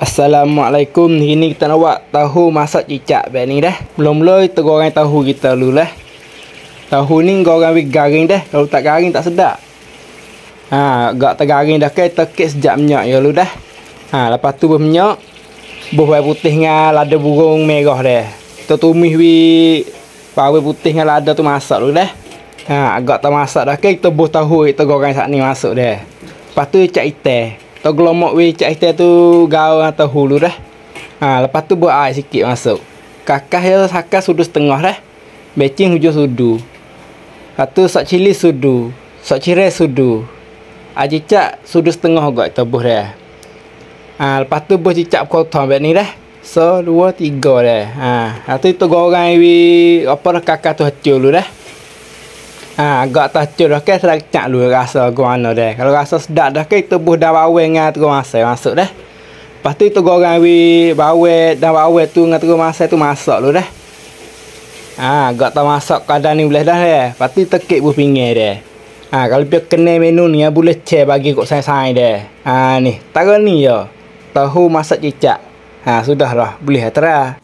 Assalamualaikum. Hari ni kita nak buat tahu masak cicak baik ni dah. Mula-mula kita goreng tahu kita dulu lah. Tahu ni goreng garing dah. Kalau tak garing tak sedap. Agak tergaring dah ke kita kek sejak minyak ya dulu dah. Lepas tu buh minyak, buh bawang putih dengan lada burung merah dah. Kita tumis bawang putih dengan lada tu masak dulu dah. Agak tak masak dah ke kita buh tahu kita goreng saat ni masuk dah. Lepas tu cak itai. Kita gelomok cak itai tu gaul atau hulu dah. Lepas tu buat air sikit masuk. Kakah ya sakar sudu setengah dah. Becing hujung sudu. Lepas tu sok cili sudu. Sok cirai sudu. Cicak sudu setengah juga kita buh dah. Lepas tu buh cicak potong baik ni dah. So 2 3 dah. Lepas tu kita goreng kakak tu hacur dulu dah. Agak tak dah ke sedang cak dulu rasa gimana dah. Kalau rasa sedap dah ke kita buh dah bawang dengan terus masuk dah. Lepas tu kita goreng bawang tu dengan terus masak dulu dah. Agak tak masak kadang ni boleh dah dah. Lepas tu kita kek buh pinggir dah. Kalau dia kena menu ni boleh share bagi kok saya dah. Ni taruh ni ya. Tahu masak cicak. Sudah lah boleh terah.